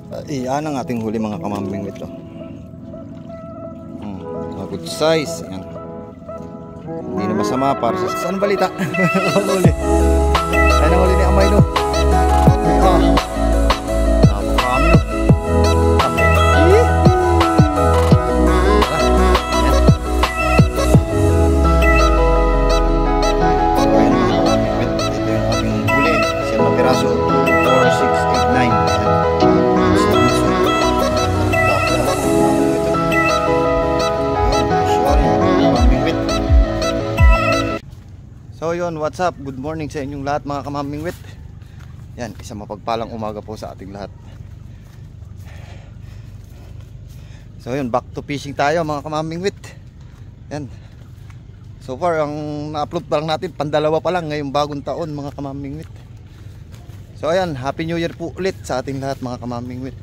Iyan ang ating huli mga kamambing ito. Mga good size. Ayan. Hindi na masama para sa saan balita. Huli. Ayan ang huli ni Amay no. Napakami no. Ito yung ating huli. Siya na piraso. 4, 6, 8, 9. So yun, what's up? Good morning sa inyong lahat mga kamamingwit. Yan, isang mapagpalang umaga po sa ating lahat. So yun, back to fishing tayo mga kamamingwit. Yan. So far, ang na-upload pa lang natin, pandalawa pa lang ngayong bagong taon mga kamamingwit. So ayan, Happy New Year po ulit sa ating lahat mga kamamingwit.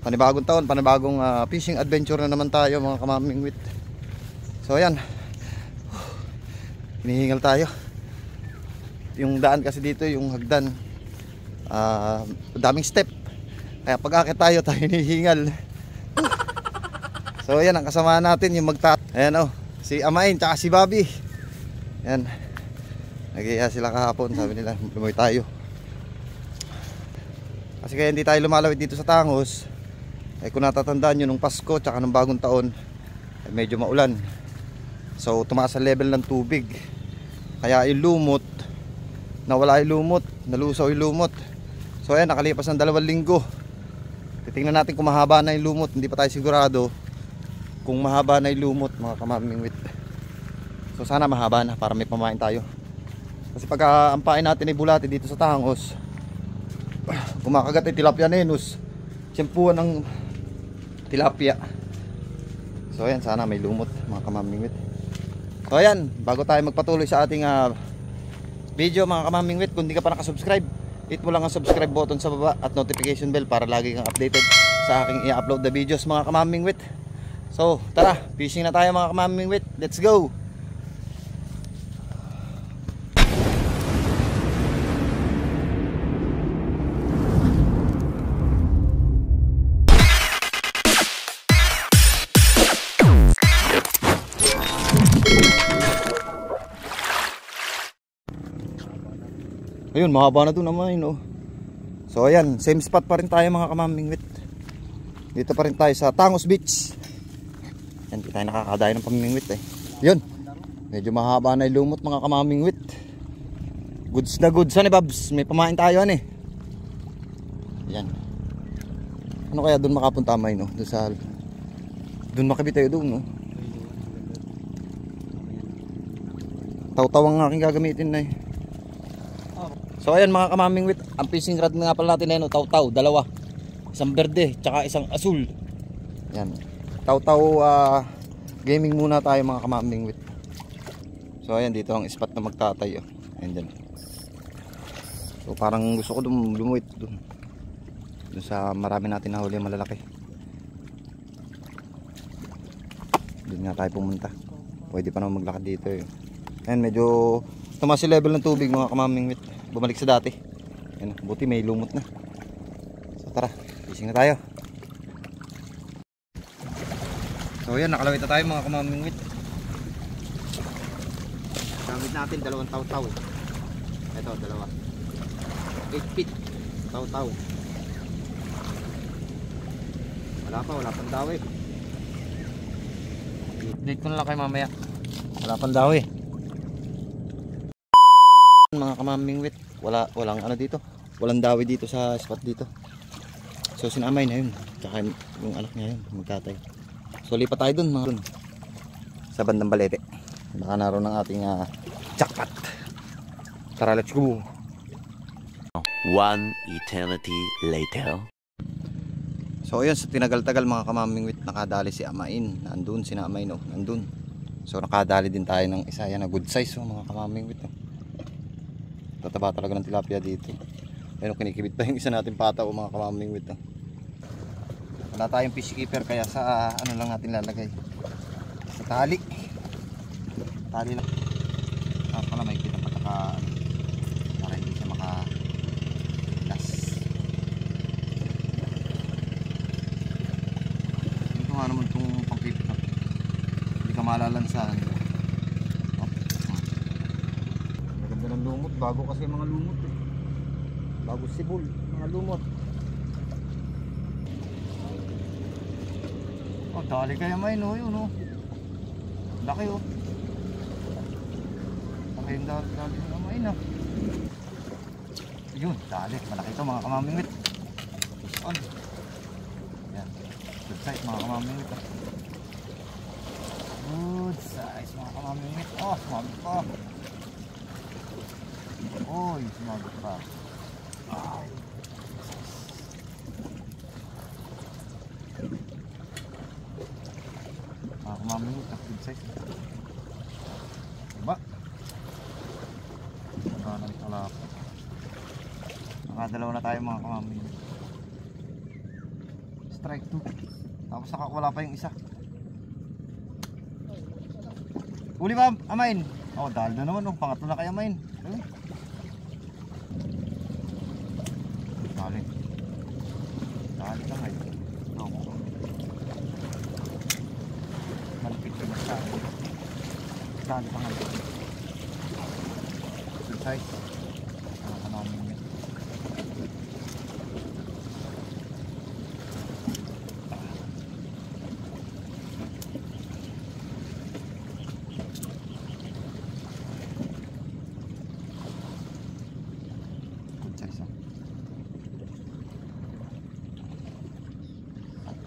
Panibagong taon, panibagong fishing adventure na naman tayo mga kamamingwit. So ayan, hinihingal tayo. Yung daan kasi dito, yung hagdan, daming step. Kaya pag akit tayo hinihingal. So ayan, ang kasama natin yung ayan oh, si Amain tsaka si Bobby. Ayan, nag-iaya sila kahapon, sabi nila lumoy tayo. Kasi kaya hindi tayo lumalawit dito sa Tangos, kung natatandaan nyo nung Pasko tsaka nung bagong taon, medyo maulan. So tumaas ang level ng tubig. Kaya yung lumot, nawala yung lumot, nalusaw yung lumot. So ayan, nakalipas ng 2 linggo. Titingnan natin kung mahaba na yung lumot. Hindi pa tayo sigurado kung mahaba na yung lumot mga kamamingwit. So sana mahaba na para may pamain tayo. Kasi pag ampain natin ay bulati dito sa Tangos, kumakagat ay tilapia nenus, tiyempuan ng tilapia. So ayan, sana may lumot mga kamamingwit. So ayan, bago tayo magpatuloy sa ating video mga kamamingwit, kung di ka pa nakasubscribe, hit mo lang ang subscribe button sa baba at notification bell para lagi kang updated sa aking i-upload na videos mga kamamingwit. So tara, fishing na tayo mga kamamingwit. Let's go! Ayun, mahaba na doon naman oh. So ayan, same spot pa rin tayo mga kamamingwit. Dito pa rin tayo sa Tangos Beach. Yan, di tayo nakakadayo ng pamingwit eh. Yun, medyo mahaba na yung lumot mga kamamingwit. Goods na goods ano Babs, may pamain tayo ano eh. Yan. Ano kaya doon makapunta may no? Doon sa, doon makabit tayo doon no. Taw-taw ang aking gagamitin na eh. So ayan mga kamamingwit, ang fishing rod nga pala natin ay no, taw-taw, dalawa. Isang berde, tsaka isang asul. Yan. Taw-taw gaming muna tayo mga kamamingwit. So ayan, dito ang spot na magtatay oh. Ayan dyan. So parang gusto ko lumuwit doon. Doon sa marami natin nahuli malalaki. Doon nga tayo pumunta. Pwede pa naman maglakad dito eh. Ayan, medyo tumaas yung level ng tubig mga kamamingwit. Bumalik sa dati. Ayan, buti may lumot na. So tara, fishing na tayo. So ayan, nakalawit na tayo mga kamamingwit. Gamit natin 2 taw-taw. Ito, 2. 8 feet taw-taw. Wala pang dawi. Update ko na lang kayo mamaya. Wala pang dawi. Mga kamamingwit, walang ano dito, walang dawi dito sa spot dito. So sinamay na yun, tsaka yung anak niya yun magkatay. So lipat tayo dun mga dun sa bandang Balete, baka naroon ng ating jackpot. Tara, let's go. One eternity later. So ayun, sa tinagal-tagal mga kamamingwit, nakadali si Amain. Nandun si Amain no, nandun. So nakadali din tayo ng isa, yan na good size mga kamamingwit no. Tataba talaga ng tilapia dito. Pero kinikibit pa yung isa natin pataw mga kamamingwit no. Wala tayong fish keeper kaya sa ano lang natin lalagay, sa tali lang. Pala may kita pataka para hindi siya makalas. nga naman itong pangkipit na. Hindi ka malalansahan. Maganda ng lumot. Bago kasi mga lumot eh. Bago sibol. Mga lumot. Oh, dali kaya may no yun oh. Laki oh. Laki yung dali na may na. Yun, dali. Malaki ito mga kamamingwit. On. Yan. Good size mga kamamingwit oh. Good size mga kamamingwit. Oh, sumabit pa. Oy, sumabit pa. Ay. Mga kamamingwit oh. Good size. Diba? Nakanan pala ako. Nakadalawa na tayo mga kamamingwit. Strike 2. Tapos wala pa yung isa. Uli ba, Amain? Oh, dahil na naman. Oh, pangatlo na kay Amain. Dali. Dali ka ngayon. Malapit yung masyado. Dali pa ngayon. Good size. Mga kamamingwit.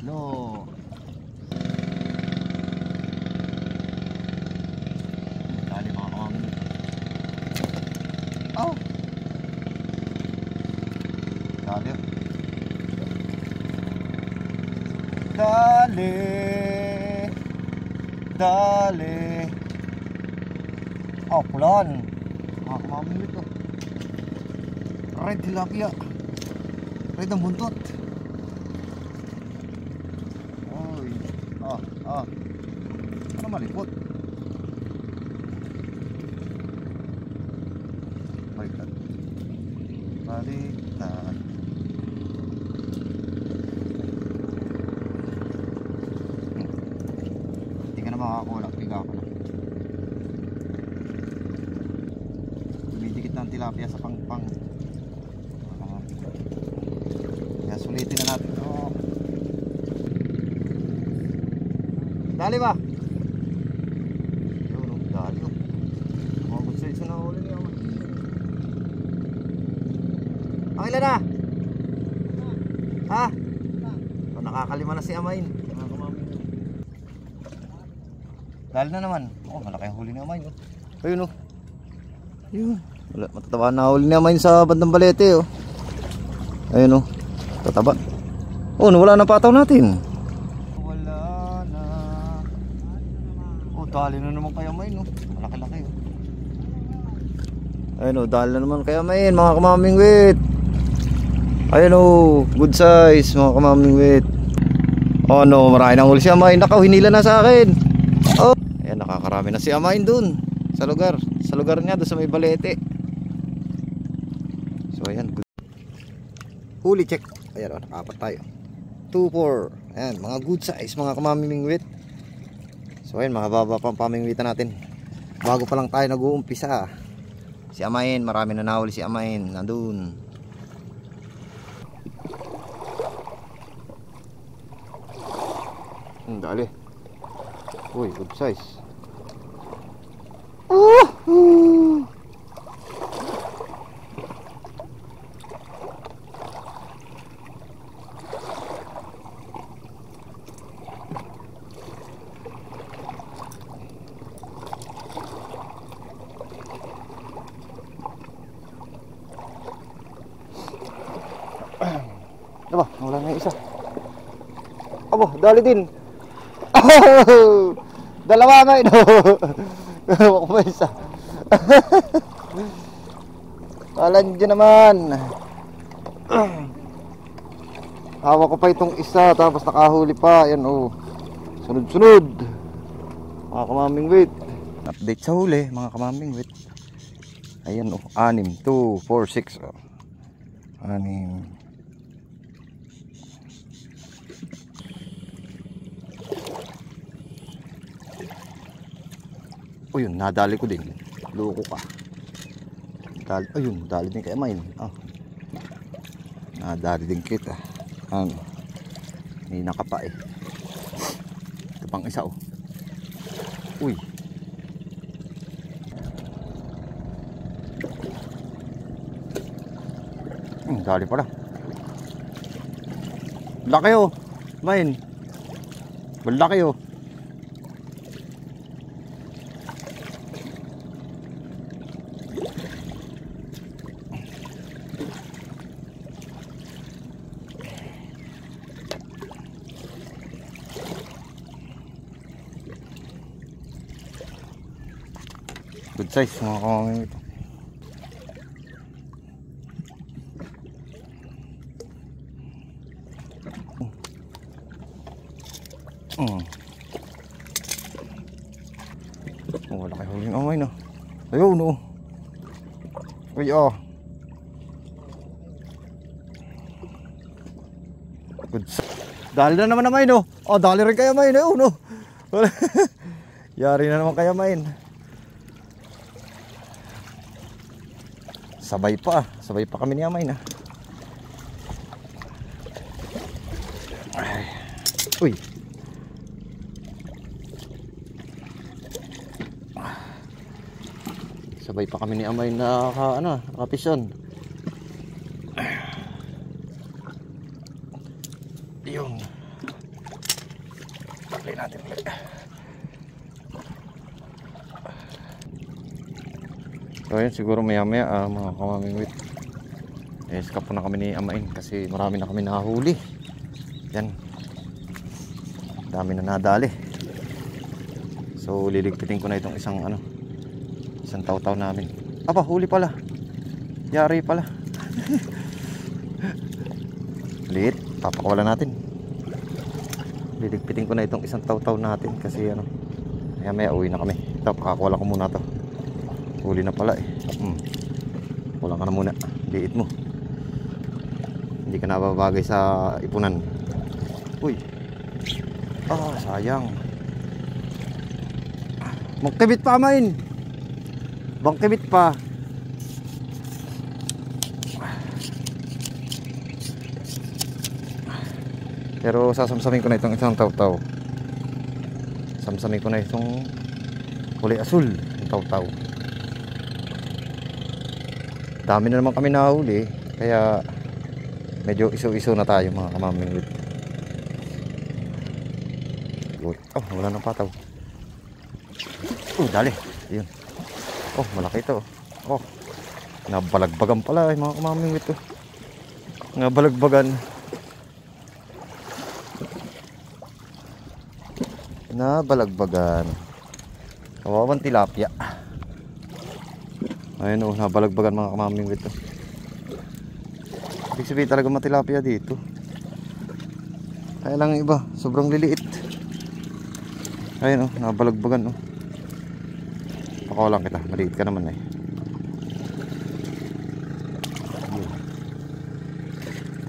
No. Dali mga kamamingwit. Oh. Dali. Dali. Dali. Oh, pulan. Mga kamamingwit oh. Red tilapia. Red ang buntot. Ano malipot? Baliktad. Baliktad. Hindi ka na makakulang. Piga ko na. Dumidikit ng tilapia sa pangpang. Kaya sulitin na natin. Oh. Dali ba? Yun, dali oh. Mga good size na huli niya. Ang ilan na? Ha? O, nakakalima na si Amain. Dali na naman. Oh, malaki ang huli ni Amain oh. Ayun oh. Ayun. Wala, matataba na huli ni Amain sa bandang Balete oh. Ayun oh. Tataba. Oh, nawala na pataw natin. Dali na naman kaya Main, no? Malaki-laki, oh. Ayun, oh, dali na naman kaya Main, mga kamamingwit. Ayun, oh, good size, mga kamamingwit. Oh, no, marami nang huli si Amain. Nakaw, hinila na sa akin. Oh, ayan, nakakarami na si Amain dun. Sa lugar niya, dun sa may Balete. So, ayan, good. Huli check. Ayan, oh, nakapat tayo. 2-4. Ayan, mga good size, mga kamamingwit. So ayun, mga baba pang pamingwitan natin. Bago pa lang tayo nag-uumpisa. Si Amain, marami na nahuli si Amain. Nandun. Dali. Uy, good size. Diba? Wala na yung isa. Abo, dali din. Oh, dalawa nga ito. Wala ko pa isa. Kalan dyan naman. Hawak ko pa itong isa. Tapos nakahuli pa. Ayan oh. Sunod-sunod. Mga kamamingwit. Update sa huli mga kamamingwit. Ayan oh. 6, 2, 4, 6 oh. 6. O yun, nadali ko din. Loko ka. Ayun, dali din kay Amain. Nadali din kita. Ano? May nakapa eh. Ito pang isa oh. Uy. Dali pala. Laki oh. Main. Malaki oh. Good size mga kamaming ito. Wala kayo huling amay na. Ayaw no. Uy Good size. Dali na naman amay no. Dali rin kayo amay no. Yari na naman kayo amay. Sabay pa kami ni Amay na. Uy. Sabay pa kami ni Amay na nakapisyon. Yun. Taklay natin ulit. So yun, siguro maya maya mga kamaming wit, escape na kami ni Amain kasi marami na kami nahuli. Yan, dami na nadali. So liligpitin ko na itong isang taw-taw namin. Huli pala, yari pala. Liit, papakawala natin. Liligpitin ko na itong isang taw-taw natin kasi maya maya uwi na kami. Ito, pakakawala ko muna to. Huli na pala eh. Kulang ka na muna. Liit mo. Hindi ka nababagay sa ipunan. Uy. Sayang. Magkibit pa Amain. Bangkibit pa. Pero sasamsamin ko na itong isang taw-taw. Samsamin ko na itong kulay asul. Taw-taw. Dami na naman kami nahuli, kaya medyo iso-iso na tayo mga kamaming wit. Wala nang pataw. Dali. Ayun. Malaki ito. Nabalagbagan pala mga kamaming wit. Nabalagbagan. Kawawang tilapia. Ayun nabalagbagan mga kamaming wit. Ibig sabihin talaga matilapia dito. Kaya lang iba, sobrang liliit. Ayun nabalagbagan Pakawalan kita, maliit ka naman eh.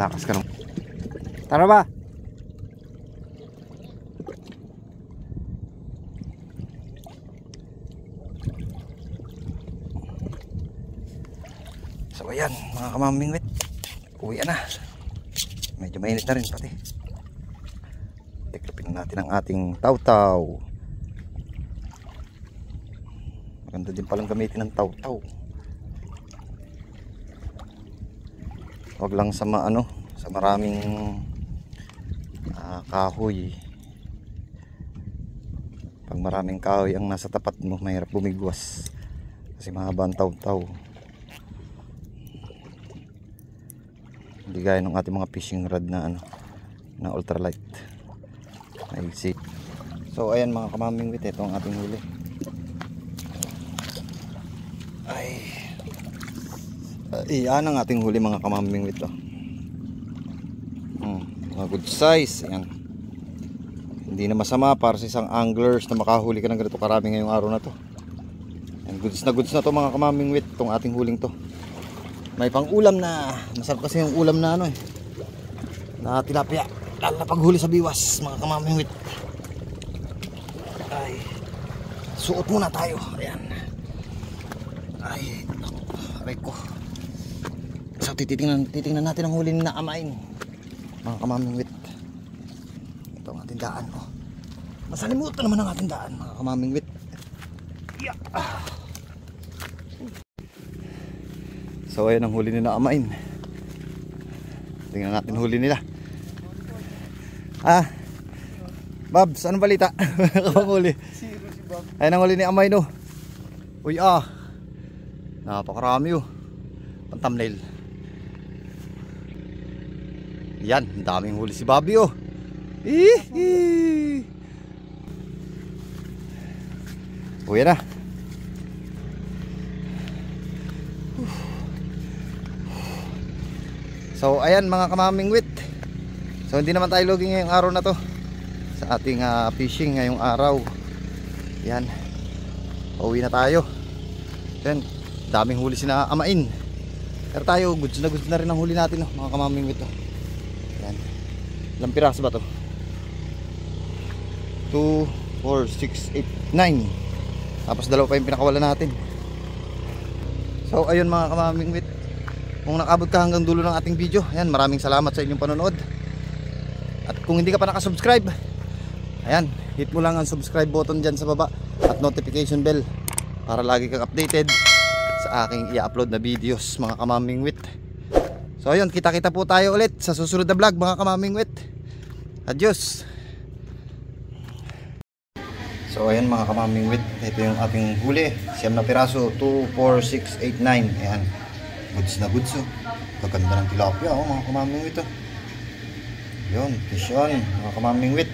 Takas ka naman. Tara ba? So ayan mga kamaming wit, uwi na. Medyo mainit na rin pati. Tiklopin natin ang ating taw-taw. Maganda din palang gamitin ng taw-taw. Wag lang sa sa maraming kahoy. Pag maraming kahoy ang nasa tapat mo, mahirap bumigwas kasi mahaba ang taw-taw. Hindi gaya ng ating mga fishing rod na na ultralight. Maigsi. So ayan mga kamaming wit, ito ang ating huli. Yan ang ating huli mga kamaming wit. Mga good size. Ayan. Hindi na masama para sa isang anglers na makahuli ka ng ganito karami ngayong araw na to. Ayan, goods na to mga kamaming wit, itong ating huling to. May pang ulam na. Masarap kasi yung ulam na na tilapia. Lalo na paghuli sa biwas mga kamaming wit. Suot muna tayo. Ayan. Ay, naku, aray ko. So titingnan natin ang huli na amain. Mga kamamingwit. Ito ang ating daan. Oh. Masalimutan naman ang ating daan, mga kamamingwit. Yeah. So ayan ang huli nila amain. Tingnan natin huli nila. Babs, anong balita? Kapag huli. Ayan ang huli ni Amay no. Uy napakarami Pang-thumbnail. Yan, ang daming huli si Bobby Uy na. So ayan mga kamamingwit. So hindi naman tayo loging ngayong araw na to sa ating fishing ngayong araw. Yan. Pauwi na tayo. Yan, daming huli sina amain. Pero tayo goods na rin ang huli natin mga kamamingwit Yan. Ilang piraso ba to? 2, 4, 6, 8, 9. Tapos dalawa pa yung pinakawala natin. So ayun mga kamamingwit, kung nakabot ka hanggang dulo ng ating video, ayan, maraming salamat sa inyong panonood. At kung hindi ka pa nakasubscribe, ayan, hit mo lang ang subscribe button dyan sa baba at notification bell para lagi kang updated sa aking i-upload na videos mga kamamingwit. So ayun, kita-kita po tayo ulit sa susunod na vlog mga kamamingwit. Adios. So ayan mga kamamingwit, ito yung ating huli, siyam na piraso, 2, 4, 6, 8, 9. Ayan, goods na goods Kaganda ng tilapia mga kamamingwit Yun, fish on mga kamamingwit.